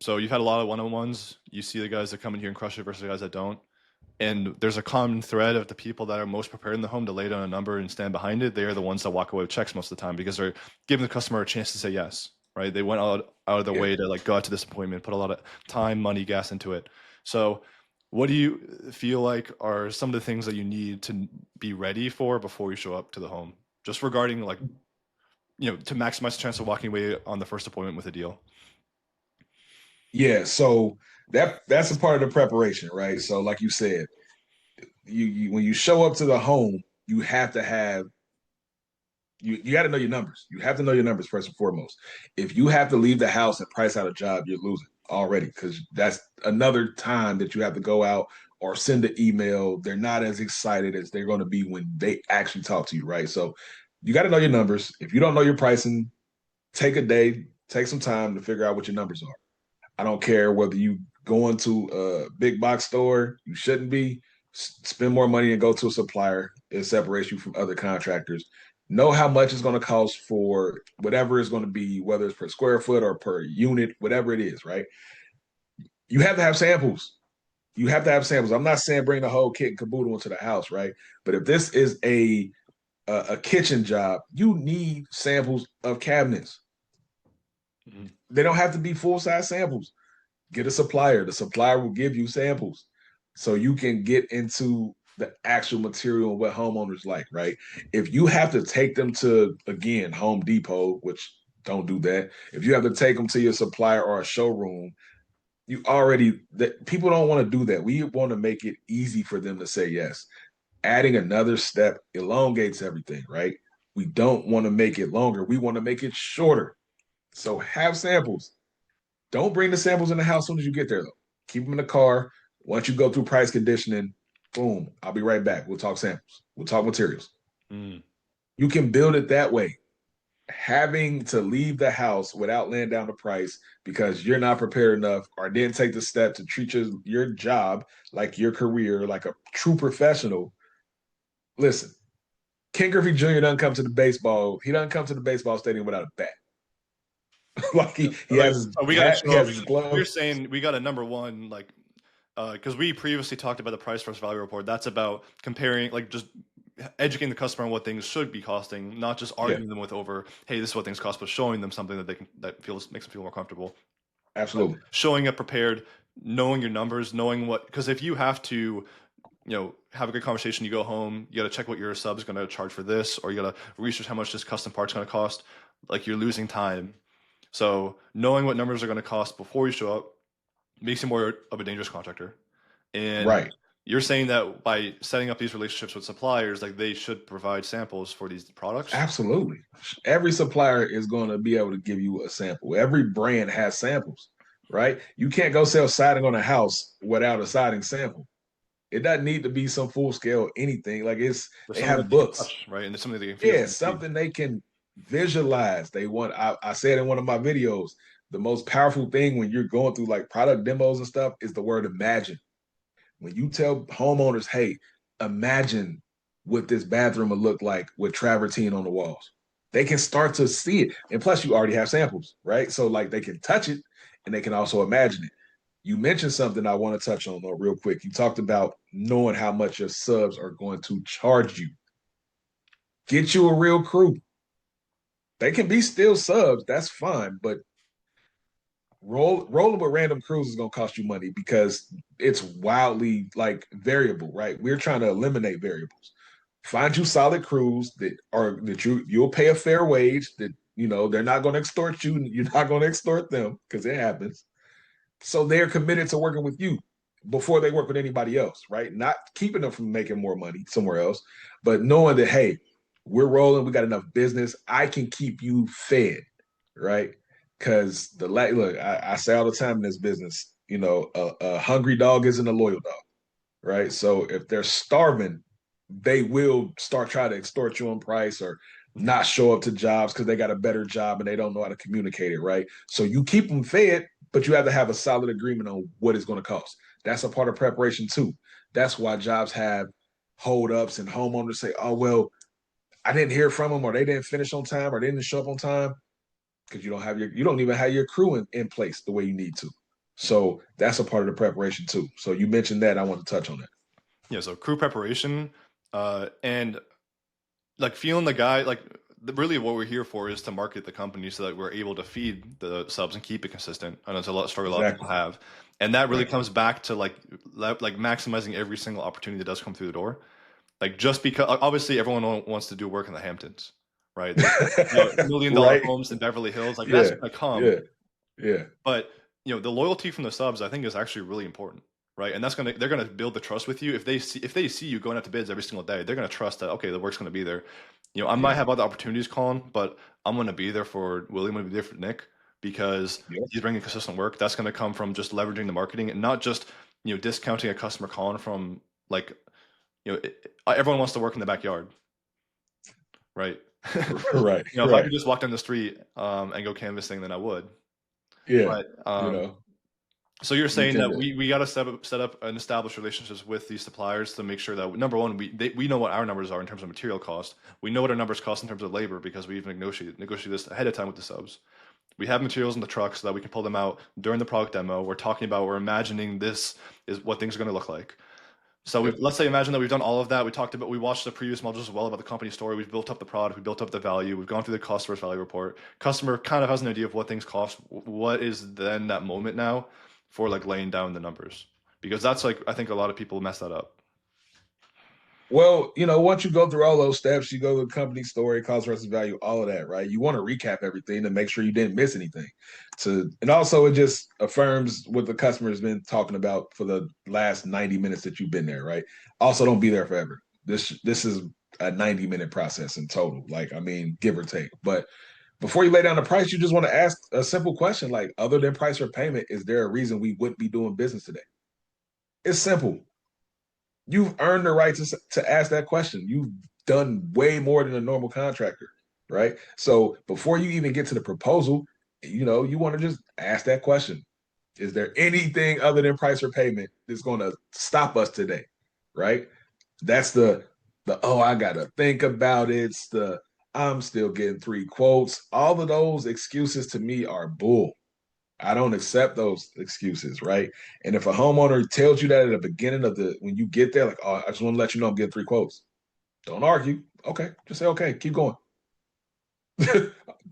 So you've had a lot of one-on-ones. You see the guys that come in here and crush it versus the guys that don't. And there's a common thread of the people that are most prepared in the home to lay down a number and stand behind it. They are the ones that walk away with checks most of the time because they're giving the customer a chance to say yes, right? They went out of their Yeah. way to like go out to this appointment, put a lot of time, money, gas into it. So what do you feel like are some of the things that you need to be ready for before you show up to the home? Just regarding like, to maximize the chance of walking away on the first appointment with a deal. Yeah. So that's a part of the preparation, right? So like you said, you when you show up to the home, you have to have you got to know your numbers. You have to know your numbers first and foremost. If you have to leave the house and price out a job, you're losing already because that's another time that you have to go out or send an email. They're not as excited as they're going to be when they actually talk to you, right? So you got to know your numbers. If you don't know your pricing, take a day, take some time to figure out what your numbers are. I don't care whether you go into a big box store, you shouldn't be. Spend more money and go to a supplier. It separates you from other contractors. Know how much it's going to cost for whatever it's going to be, whether it's per square foot or per unit, whatever it is, right? You have to have samples. You have to have samples. I'm not saying bring the whole kit and caboodle into the house, right? But if this is a kitchen job, you need samples of cabinets. Mhm. They don't have to be full size samples. Get a supplier. The supplier will give you samples so you can get into the actual material and what homeowners like, right? If you have to take them to, again, Home Depot, which don't do that. If you have to take them to your supplier or a showroom, you already, that people don't want to do that. We want to make it easy for them to say yes. Adding another step elongates everything, right? We don't want to make it longer. We want to make it shorter. So have samples. Don't bring the samples in the house as soon as you get there, though. Keep them in the car. Once you go through price conditioning, boom, I'll be right back. We'll talk samples. We'll talk materials. Mm. You can build it that way. Having to leave the house without laying down the price because you're not prepared enough or didn't take the step to treat your job like your career, like a true professional. Listen, Ken Griffey Jr. doesn't come to the baseball. He doesn't come to the baseball stadium without a bat. Like he Like, has his so we got to hat, he show up. has his You're glove. saying we got a number one, like, because we previously talked about the price versus value report. That's about comparing, like, just educating the customer on what things should be costing, not just Yeah, arguing them with over, hey, this is what things cost, but showing them something that makes them feel more comfortable. But absolutely. showing up prepared, knowing your numbers, knowing what, because if you have to, have a good conversation, you go home, you got to check what your sub's going to charge for this, or you got to research how much this custom part's going to cost. Like you're losing time. So knowing what numbers are going to cost before you show up makes you more of a dangerous contractor. And Right. you're saying that by setting up these relationships with suppliers, like they should provide samples for these products. Absolutely. Every supplier is going to be able to give you a sample. Every brand has samples, right? You can't go sell siding on a house without a siding sample. It doesn't need to be some full scale anything. Like There's they something that have they can books. touch, right? And there's something they can feel Yeah, and see. something they can visualize. I said in one of my videos, the most powerful thing when you're going through like product demos and stuff is the word imagine. When you tell homeowners, hey, imagine what this bathroom would look like with travertine on the walls, they can start to see it. And plus, you already have samples, right? So, like, they can touch it and they can also imagine it. You mentioned something I want to touch on, though, real quick. You talked about knowing how much your subs are going to charge you. Get you a real crew. They can be still subs, that's fine, but rolling with random crews is going to cost you money because it's wildly like variable, right? We're trying to eliminate variables. Find you solid crews that you'll pay a fair wage, that they're not going to extort you, you're not going to extort them because it happens. So they're committed to working with you before they work with anybody else, right? Not keeping them from making more money somewhere else, but knowing that, hey, we're rolling, we got enough business, I can keep you fed, right? Because look, I say all the time in this business, a hungry dog isn't a loyal dog, right? So if they're starving, they will start trying to extort you on price or not show up to jobs because they got a better job and they don't know how to communicate it, right? So you keep them fed, but you have to have a solid agreement on what it's going to cost. That's a part of preparation too. That's why jobs have holdups and homeowners say, "Oh well, I didn't hear from them, or they didn't finish on time, or they didn't show up on time," because you don't even have your crew in place the way you need to. So that's a part of the preparation too. So you mentioned that. I want to touch on that. Yeah, so crew preparation, and like feeling the guy, like really what we're here for is to market the company so that we're able to feed the subs and keep it consistent. I know it's a lot struggle a lot of people Exactly. have, and that really Right. comes back to like maximizing every single opportunity that does come through the door. Like just because obviously everyone wants to do work in the Hamptons, right? There's $1 million Right. homes in Beverly Hills, like that's Yeah. gonna come, Yeah. Yeah. but the loyalty from the subs I think is actually really important, right? And they're gonna build the trust with you if they see you going out to bids every single day, they're gonna trust that okay the work's gonna be there. I might Yeah. have other opportunities, Colin, but I'm gonna be there for Willie. I'm gonna be there for Nick because Yep. he's bringing consistent work. That's gonna come from just leveraging the marketing and not just discounting a customer calling from like everyone wants to work in the backyard, right? Right. If I Right. could just walk down the street and go canvassing, then I would. Yeah. But You know, so you're you saying can. that we got to set up and establish relationships with these suppliers to make sure that number one we know what our numbers are in terms of material cost. We know what our numbers cost in terms of labor because we even negotiate this ahead of time with the subs. We have materials in the truck so that we can pull them out during the product demo. We're imagining this is what things are going to look like. So Yep. let's say imagine that we've done all of that. We watched the previous modules as well about the company story. We've built up the product. We built up the value. We've gone through the customer's value report. Customer kind of has an idea of what things cost. What is then that moment now for like laying down the numbers? Because that's like I think a lot of people mess that up. Well, once you go through all those steps, you go to the company story, cost versus value, all of that, right? You want to recap everything to make sure you didn't miss anything. And also it just affirms what the customer has been talking about for the last 90 minutes that you've been there, right? Also, don't be there forever. This is a 90-minute process in total. Like, I mean, give or take. But before you lay down the price, you just want to ask a simple question like, other than price or payment, is there a reason we wouldn't be doing business today? It's simple. You've earned the right to ask that question. You've done way more than a normal contractor, right? So before you even get to the proposal, you want to just ask that question. Is there anything other than price or payment that's going to stop us today? Right? That's the oh, I gotta think about it. It's the I'm still getting three quotes. All of those excuses to me are bull. I don't accept those excuses, right? And if a homeowner tells you that at the beginning of when you get there, like, oh, I just want to let you know I'm getting three quotes. Don't argue. Okay, just say okay, keep going.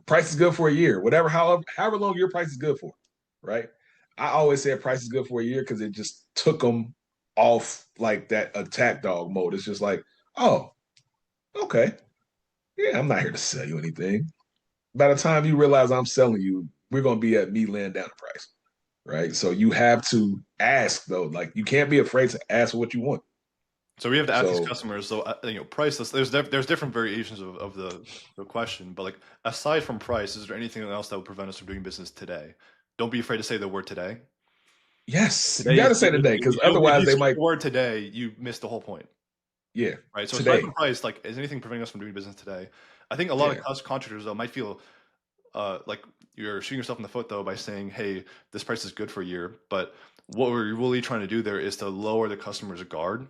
Price is good for a year, whatever, however long your price is good for, right? I always say price is good for a year because it just took them off like that attack dog mode. It's just like, oh, okay, yeah, I'm not here to sell you anything. By the time you realize I'm selling you, we're gonna be at me laying down the price, right? So you have to ask though, like you can't be afraid to ask what you want. So we have to ask these So customers. So priceless. There's different variations of the question, but like aside from price, is there anything else that would prevent us from doing business today? Don't be afraid to say the word today. yes, you Today got is to say today because if otherwise you they skip might, the word today, you missed the whole point, yeah, right? So aside today, from price, like is anything preventing us from doing business today? I think a lot of yeah, contractors though might feel like you're shooting yourself in the foot though by saying, "Hey, this price is good for a year," but what we're really trying to do there is to lower the customer's guard.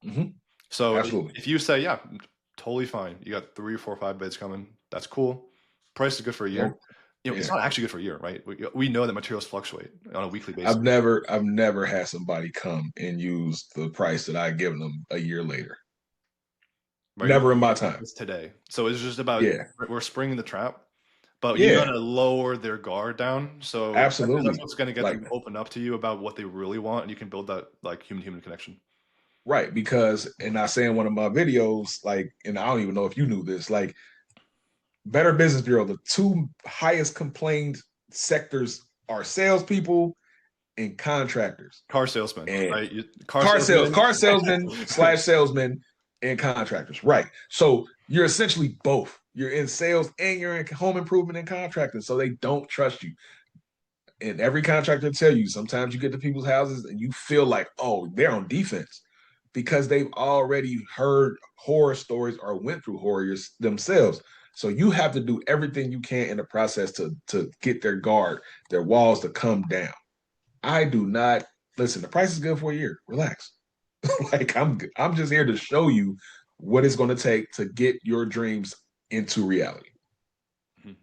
hmm So absolutely, if you say, "Yeah, totally fine," you got 3, 4, 5 bids coming, that's cool. Price is good for a yeah, year. It's yeah. not actually good for a year, right? We know that materials fluctuate on a weekly basis, I've never had somebody come and use the price that I given them a year later. right? Never in my time. It's today. So it's just about Yeah, we're springing the trap, but you yeah, gotta lower their guard down. So that's absolutely. what's gonna get Like them open up to you about what they really want, and you can build that like human connection. right, because and I say in one of my videos, like, and I don't even know if you knew this, like Better Business Bureau, the two highest complained sectors are salespeople and contractors. Car salesman, And right? Car salesman. car salesmen slash salesmen and contractors. Right. So you're essentially both. You're in sales and you're in home improvement and contracting. So they don't trust you. And every contractor tell you sometimes you get to people's houses and you feel like, oh, they're on defense because they've already heard horror stories or went through horrors themselves. So you have to do everything you can in the process to get their guard, their walls to come down. I do not listen. The price is good for a year. Relax. Like I'm just here to show you what it's going to take to get your dreams into reality. Mhm.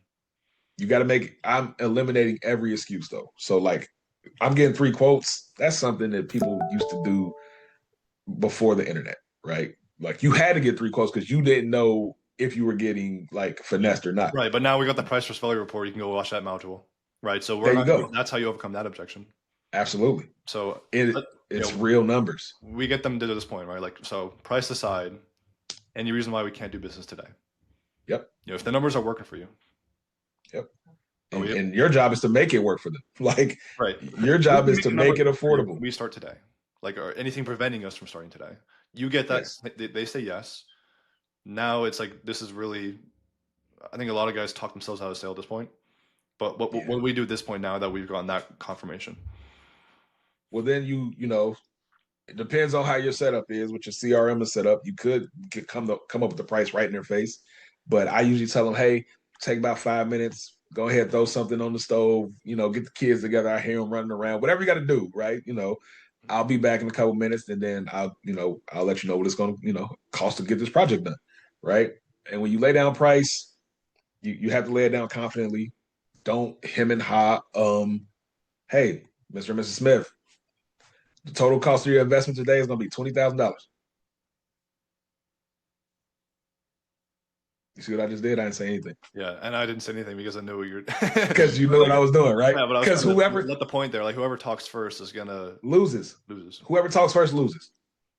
You got to make. I'm eliminating every excuse though. So like I'm getting 3 quotes. That's something that people used to do before the internet, right? Like you had to get 3 quotes because you didn't know if you were getting like finessed or not. Right, but now we got the price for value report. You can go watch that module. Right, so we're There you not. go. That's how you overcome that objection. Absolutely. So, It you it's know, real numbers. we get them to this point, right? Like, so price aside, any reason why we can't do business today. Yep. If the numbers are working for you, Yep. are we And your job is to make it work for them. Like right? your We job can is make to the numbers make it work for you. affordable. We start today, like, or anything preventing us from starting today. You get that. Yes. They say yes. Now it's like this is really. I think a lot of guys talk themselves out of sale at this point. But what Yeah. do we do at this point now that we've gotten that confirmation? Well, then it depends on how your setup is. With your CRM is set up, you could come up with the price right in their face. But I usually tell them, hey, take about 5 minutes. Go ahead, throw something on the stove. Get the kids together. I hear them running around. Whatever you got to do, right? I'll be back in a couple minutes, and then I'll let you know what it's going to cost to get this project done, right? And when you lay down price, you have to lay it down confidently. Don't hem and ha. Hey, Mr. and Mrs. Smith, the total cost of your investment today is going to be $20,000. You see what I just did? I didn't say anything Yeah, and I didn't say anything because I knew what you're. because you knew what Like, I was doing, right? yeah, but I was Because trying to whoever let the point there. Like whoever talks first is gonna loses, lose. whoever talks first loses.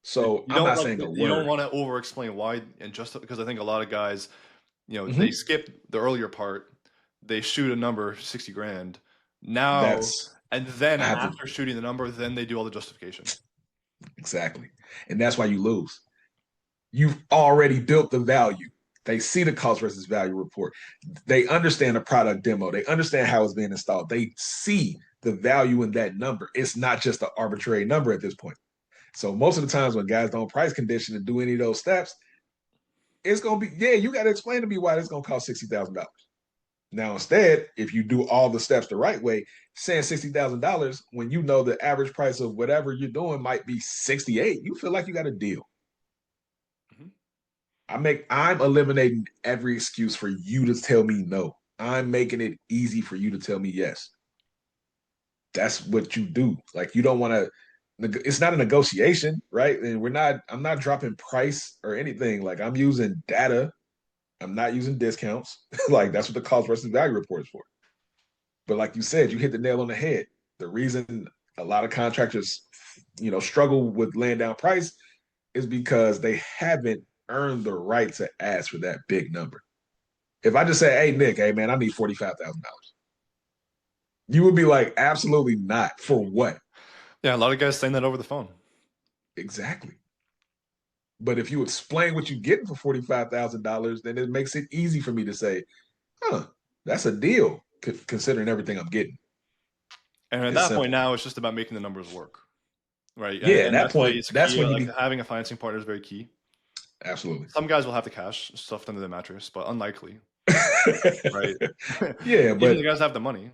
So You I'm don't not like saying a you don't word. want to over explain why, and just because I think a lot of guys, they Hmm. skip the earlier part. They shoot a number 60 grand. Now That's and then I have to after shooting the number, then they do all the justification. exactly, and that's why you lose. You've already built the value. They see the cost versus value report. They understand the product demo. They understand how it's being installed. They see the value in that number. It's not just an arbitrary number at this point. So most of the times when guys don't price condition and do any of those steps, it's gonna be you got to explain to me why it's gonna cost $60,000. Now instead, if you do all the steps the right way, saying $60,000 when you know the average price of whatever you're doing might be 68, you feel like you got a deal. Mhm. I'm eliminating every excuse for you to tell me no. I'm making it easy for you to tell me yes. That's what you do. Like you don't want to it's not a negotiation, right? And I'm not dropping price or anything. Like I'm using data. I'm not using discounts. Like that's what the cost versus value report is for. But like you said, you hit the nail on the head. The reason a lot of contractors, struggle with laying down price is because they haven't earned the right to ask for that big number. If I just say, "Hey Nick, hey man, I need $45,000," you would be like, "Absolutely not." For what? Yeah, a lot of guys saying that over the phone. Exactly. But if you explain what you're getting for $45,000, then it makes it easy for me to say, "Huh, that's a deal," considering everything I'm getting. And at It's that point simple. now, it's just about making the numbers work, right? Yeah, at And that that's why point, it's that's key. when you Like be having a financing partner is very key. absolutely. Some guys will have the cash stuffed under the mattress, but unlikely, right? Yeah, Even the but guys have the money,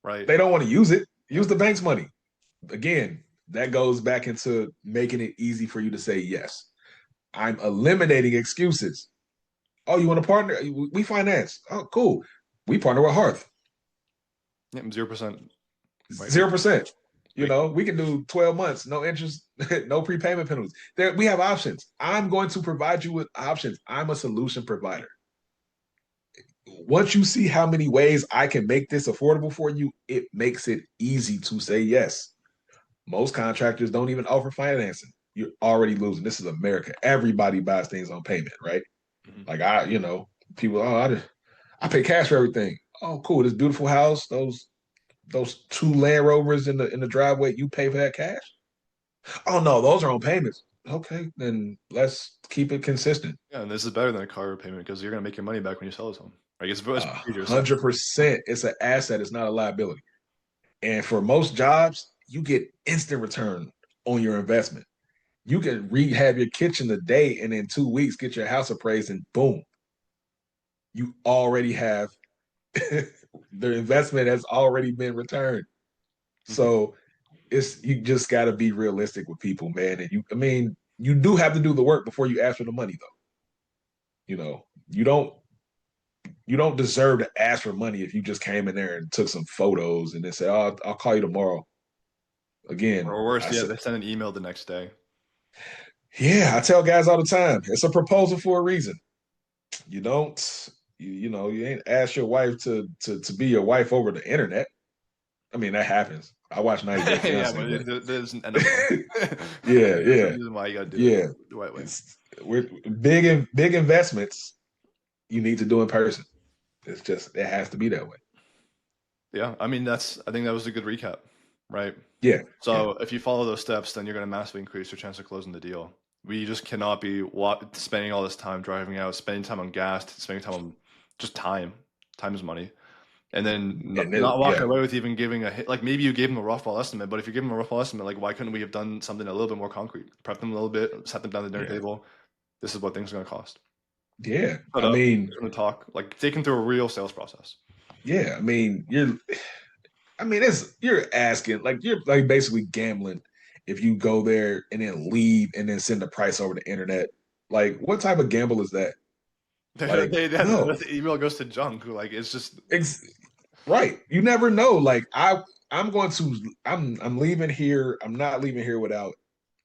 right? they don't want to use it. Yeah. Use the bank's money. Again, that goes back into making it easy for you to say yes. I'm eliminating excuses. Oh, you want to partner? We finance. Oh, cool. We partner with Hearth. Yeah, 0%. Right. 0%. We We can do 12 months, no interest, no prepayment penalties. We have options. I'm going to provide you with options. I'm a solution provider. Once you see how many ways I can make this affordable for you, it makes it easy to say yes. Most contractors don't even offer financing. You're already losing. This is America. Everybody buys things on payment, right? Mhm. Like people, I pay cash for everything. Oh, cool. This beautiful house, those two Land Rovers in the driveway, you pay for that cash? Oh no, those are on payments. Okay, then let's keep it consistent. Yeah, and this is better than a car payment because you're gonna make your money back when you sell this home. Right? It's procedure set. 100%. It's an asset. It's not a liability. And for most jobs, you get instant return on your investment. You can rehab your kitchen today and in 2 weeks get your house appraised and boom, you already have the investment has already been returned. Mhm. So you just got to be realistic with people, man. And you do have to do the work before you ask for the money, though. You don't deserve to ask for money if you just came in there and took some photos and then said, "Oh, I'll call you tomorrow." Again, Or worse, I yeah, said, they send an email the next day. yeah, I tell guys all the time, it's a proposal for a reason. You don't, you ain't ask your wife to be your wife over the internet. I mean, that happens. I watch 90 Day Yeah, Fiance, but but there doesn't end up wrong. yeah, There's a yeah, reason why you gotta do it yeah. the right way. It's we're big investments you need to do in person. It's just it has to be that way. Yeah, I mean I think that was a good recap, right? Yeah, yeah, So if you follow those steps, then you're going to massively increase your chance of closing the deal. We just cannot be spending all this time driving out, spending time on gas, spending time on just time. Time is money. And then and not walking yeah, away with even giving a hit. Like maybe you gave them a rough ball estimate, but if you give them a rough ball estimate, like why couldn't we have done something a little bit more concrete? Prep them a little bit, set them down at the dinner yeah, table. This is what things are going to cost. yeah. Put I up, mean, going to talk, like take them through a real sales process. yeah. It's you're asking like you're like basically gambling if you go there and then leave and then send the price over the internet. Like, what type of gamble is that? Like, no, The email goes to junk. Like it's just Ex- right. You never know. Like, I'm going to, I'm leaving here. I'm not leaving here without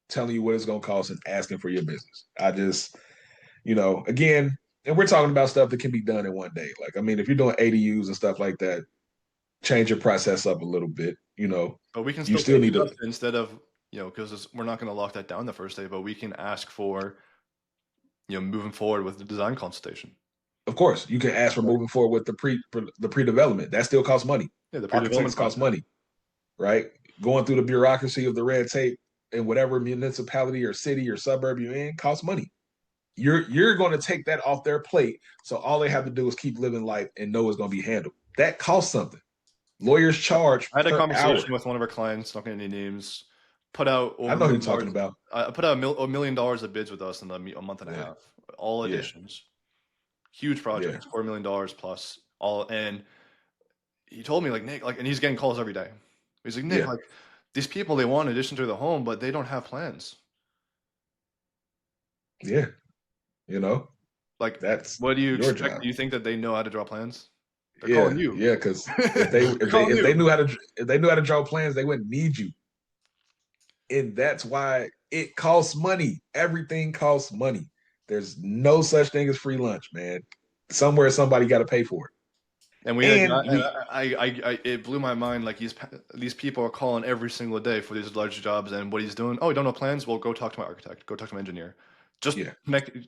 telling you what it's going to cost and asking for your business. I just, again, and we're talking about stuff that can be done in one day. Like, I mean, if you're doing ADUs and stuff like that, change your process up a little bit. But we can You still still take need it up to, instead of, because we're not going to lock that down the first day, but we can ask for, moving forward with the design consultation. of course, you can ask for Right. moving forward with the pre-development. That still costs money. Yeah, the pre-development Architects cost process. money, right? Going through the bureaucracy of the red tape in whatever municipality or city or suburb you're in costs money. You're going to take that off their plate, so all they have to do is keep living life and know it's going to be handled. That costs something. Lawyers charge I had a per hour. conversation with one of our clients, not going to any names, put out I over know who you're talking about. I put out $1 million of bids with us in a month and a Yeah, half, all yeah, additions, huge yeah. projects, $250,000 plus all. And he told me like, Nick, like, and he's getting calls every day. He's like, Nick, Yeah, like these people, they want an addition to the home, but they don't have plans. yeah. You know, Like, that's what do you your expect? job. Do you think that they know how to draw plans? They're calling Yeah, you. yeah. Because They're calling if they you. knew how to draw plans, they wouldn't need you. And that's why it costs money. Everything costs money. There's no such thing as free lunch, man. Somewhere somebody got to pay for it. And we had a guy, And and we, it blew my mind. Like these people are calling every single day for these large jobs, and what he's doing. Oh, you don't know plans? Well, go talk to my architect. Go talk to my engineer. Just yeah,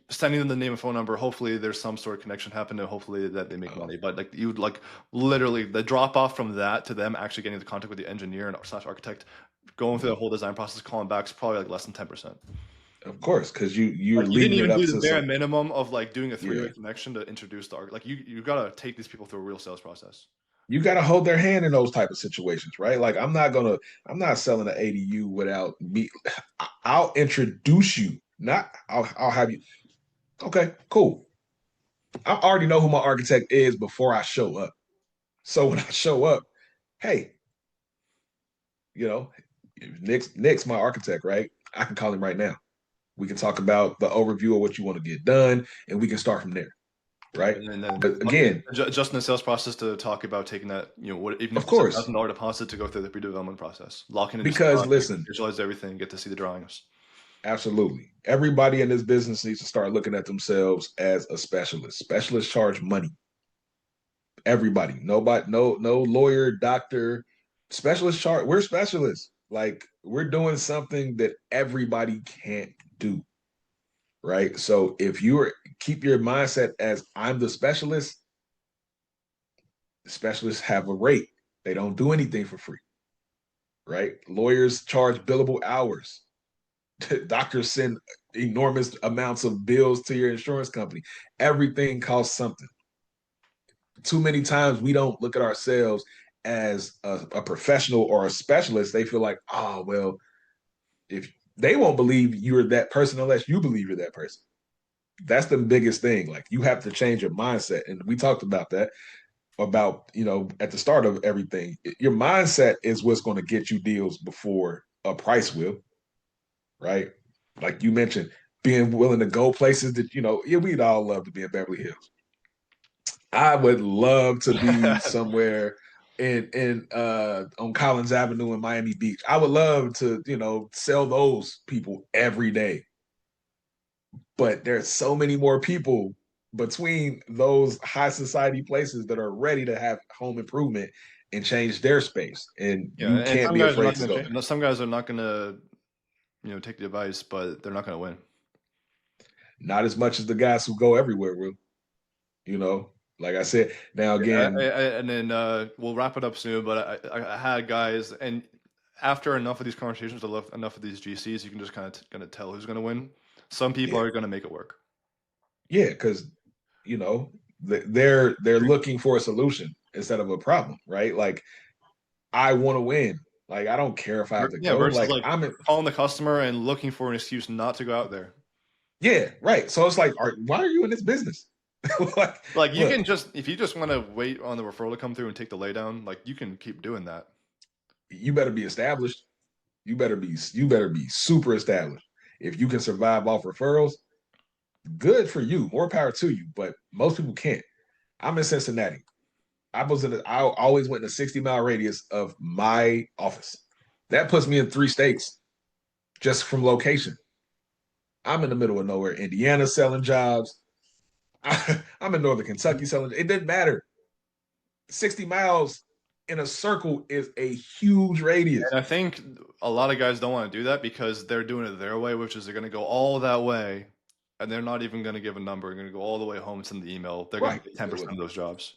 sending them the name and phone number. Hopefully, there's some sort of connection happening. Hopefully, that they make money. But like you, like literally, the drop off from that to them actually getting the contact with the engineer and slash architect, going through the whole design process, calling back is probably like less than 10%. of course, because you're Like you didn't leaving it even up do the to bare some. minimum of like doing a Yeah, three-way connection to introduce the art. Like you gotta take these people through a real sales process. you got to hold their hand in those type of situations, right? Like I'm not selling an ADU without me. I'll introduce you. Not, I'll have you. Okay, cool. I already know who my architect is before I show up. So when I show up, hey, you know, Nick's my architect, right? I can call him right now. We can talk about the overview of what you want to get done, and we can start from there, Yeah, right? and then But again, adjusting the sales process to talk about taking that, what even if of it's a course, $1,000 deposit to go through the redevelopment process, locking in this because project, listen, visualize everything, get to see the drawings. absolutely, everybody in this business needs to start looking at themselves as a specialist. Specialists charge money. Everybody, nobody, no lawyer, doctor, specialist charge. We're specialists. Like we're doing something that everybody can't do, right? So if you keep your mindset as I'm the specialist, specialists have a rate. They don't do anything for free, right? Lawyers charge billable hours. Doctors send enormous amounts of bills to your insurance company. Everything costs something. Too many times we don't look at ourselves as a professional or a specialist. They feel like, oh, well, if they won't believe you're that person unless you believe you're that person. That's the biggest thing. Like you have to change your mindset. And we talked about that about, at the start of everything. Your mindset is what's going to get you deals before a price will, right? Like you mentioned, being willing to go places that, yeah, we'd all love to be in Beverly Hills. I would love to be somewhere in on Collins Avenue in Miami Beach. I would love to, sell those people every day. But there's so many more people between those high society places that are ready to have home improvement and change their space. And Yeah, you and can't some be guys are afraid not to going to go change. there. No, some guys are not going to, take the advice, but they're not going to win. Not as much as the guys who go everywhere will, like I said. Now again, And then we'll wrap it up soon. But I had guys, and after enough of these conversations, enough of these GCs, you can just kind of tell who's going to win. Some people yeah, are going to make it work. yeah, because you know they're looking for a solution instead of a problem, right? Like I want to win. Like I don't care if I have to Yeah, go. versus Like like I'm in, calling the customer and looking for an excuse not to go out there. yeah, right. So it's like, why are you in this business? Like, Like you can look, just if you just want to wait on the referral to come through and take the laydown, like you can keep doing that. you better be established. You better be super established. If you can survive off referrals, good for you. More power to you. But most people can't. I'm in Cincinnati. I always went in a 60-mile radius of my office. That puts me in 3 states just from location. I'm in the middle of nowhere, Indiana selling jobs. I'm in Northern Kentucky selling. It didn't matter. 60 miles in a circle is a huge radius. And I think a lot of guys don't want to do that because they're doing it their way, which is they're going to go all that way, and they're not even going to give a number. They're going to go all the way home and send the email. They're going Right. to get 10% of those jobs.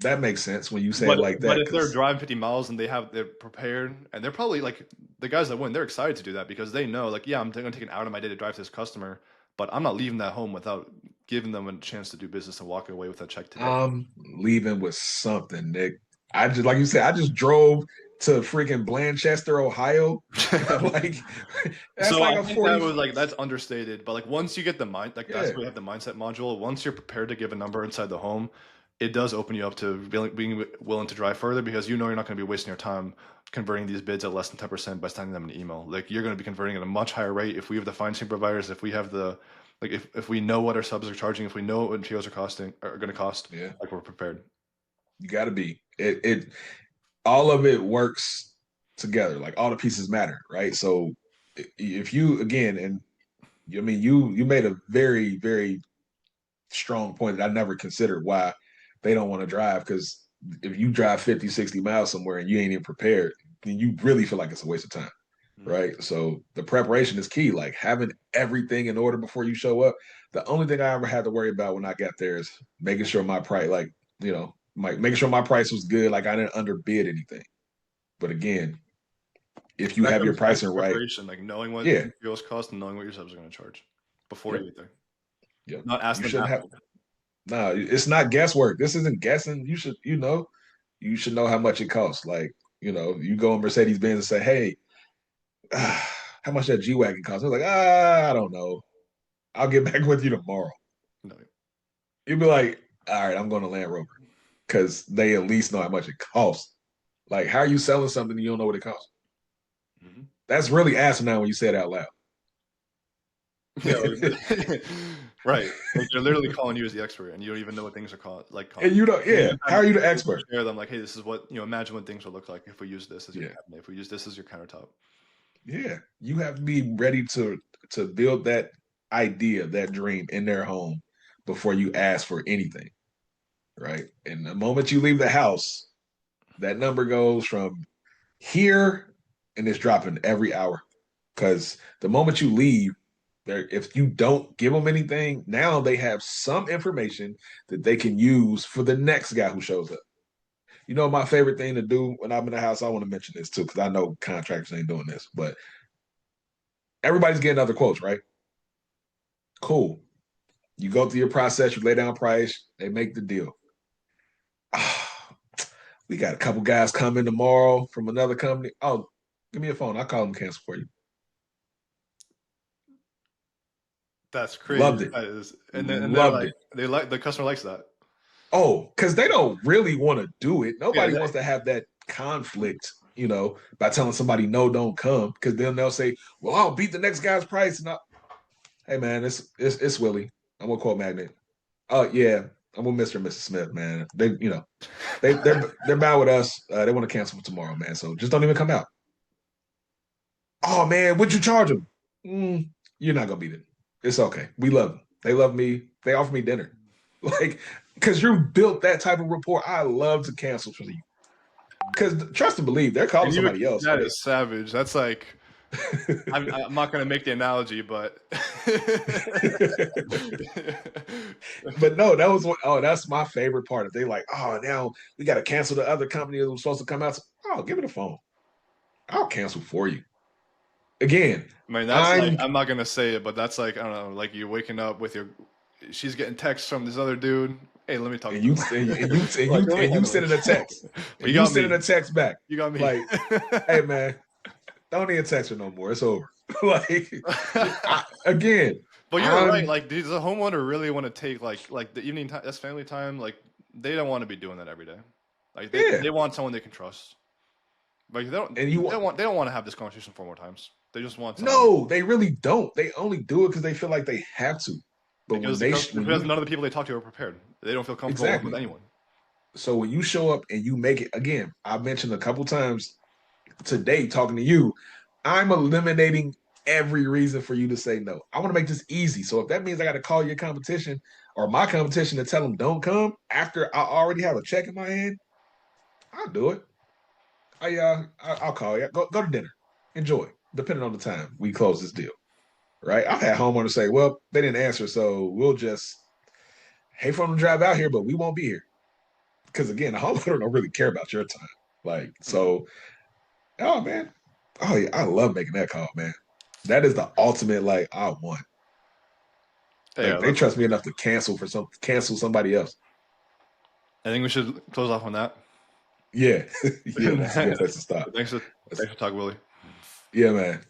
That makes sense when you say it But like but that. if they're Because driving 50 miles and they're prepared and they're probably like the guys that win, they're excited to do that because they know like, yeah, I'm going to take an hour of my day to drive to this customer, but I'm not leaving that home without giving them a chance to do business and walking away with that check today. I'm leaving with something, Nick. I just, like you said, I just drove to freaking Blanchester, Ohio. Like that's So like I a think that 40. was like that's understated, but like once you get the mind, like that's Yeah. where you have the mindset module. Once you're prepared to give a number inside the home, it does open you up to being willing to drive further because you know you're not going to be wasting your time converting these bids at less than 10% by sending them an email. Like you're going to be converting at a much higher rate if we have the financing providers, if we have the like if we know what our subs are charging, if we know what materials are going to cost, Yeah. like we're prepared. You gotta be. It all of it works together. Like all the pieces matter, right? So if you again, and I mean you made a very, very strong point that I never considered why they don't want to drive. Because if you drive 50, 60 miles somewhere and you ain't even prepared, then you really feel like it's a waste of time. Mhm. Right. So the preparation is key, like having everything in order before you show up. The only thing I ever had to worry about when I got there is making sure my price, making sure my price was good. Like I didn't underbid anything. But again, if you That have your comes back to pricing right, preparation, like knowing what yeah, materials cost and knowing what your subs are going to charge before you yep, get there. yep. Not You asking them shouldn't have. after. No, it's not guesswork. This isn't guessing. You should know how much it costs. Like, you go in Mercedes Benz and say, "Hey, how much that G wagon costs?" I was like, I don't know. I'll get back with you tomorrow. No. You'd be like, all right, I'm going to Land Rover because they at least know how much it costs. Like, how are you selling something you don't know what it costs? Mhm. That's really asinine when you say it out loud. Yeah, right. Like they're literally calling you as the expert, and you don't even know what things are And cost. you don't, And then yeah. you How kind are you the of expert? share them like, hey, this is what imagine what things would look like if we use this as your Yeah, cabinet, if we use this as your countertop. yeah. You have to be ready to build that idea, that dream in their home before you ask for anything, right? And the moment you leave the house, that number goes from here and it's dropping every hour. Because the moment you leave, if you don't give them anything, now they have some information that they can use for the next guy who shows up. My favorite thing to do when I'm in the house, I want to mention this too, because I know contractors ain't doing this, but everybody's getting other quotes, right? Cool. You go through your process, you lay down price, they make the deal. We got a couple guys coming tomorrow from another company. Oh, give me a phone. I'll call them cancel for you. That's crazy. Loved it. That is, and they're Loved like it. the customer likes that. Oh, because they don't really want to do it. Yeah, Nobody wants to have that conflict, by telling somebody no, don't come. Because then they'll say, "Well, I'll beat the next guy's price." And hey, man, it's Willie. I'm gonna call Magnet. Oh yeah. I'm with Mr. and Mrs. Smith, man. They're bad with us. They want to cancel for tomorrow, man. So just don't even come out. Oh man, what'd you charge them? You're not gonna beat it. It's okay. We love them. They love me. They offer me dinner, like because you built that type of rapport. I love to cancel for you because trust and believe they're calling And somebody else. that is savage. That's like I'm not gonna make the analogy, but But no, that was that's my favorite part. If they like, oh, now we got to cancel the other company that was supposed to come out. Oh, give me the phone. I'll cancel for you. Again, I mean, that's like I'm not gonna say it, but that's like I don't know, like you're waking up with she's getting texts from this other dude. Hey, let me talk. and you sending a text. And you sending a text back. You got me. Like, hey man, don't need a text her no more. It's over. Like again. But you're right. Like, does the homeowner really want to take like the evening time? That's family time. Like, they don't want to be doing that every day. Like, they want someone they can trust. Like, they don't want to have this conversation 4 more times. They just want someone. No, they really don't. They only do it because they feel like they have to. But because none of the people they talk to are prepared. They don't feel comfortable with anyone. So when you show up and you make it, again, I mentioned a couple times today talking to you, I'm eliminating every reason for you to say no. I want to make this easy. So if that means I got to call your competition or my competition to tell them don't come after I already have a check in my hand, I'll do it. I'll call you. Go to dinner. Enjoy. Depending on the time we close this deal. Right? I've had homeowners say, well, they didn't answer, so we'll just hate for them to drive out here, but we won't be here. Because again, the homeowner don't really care about your time. Like, so, oh man. Oh yeah, I love making that call, man. That is the ultimate, like, I want. Like, they trust me enough to cancel somebody else. I think we should close off on that. Yeah. Yeah, that's a good place to stop. Thanks for talking, Willie. Yeah, man.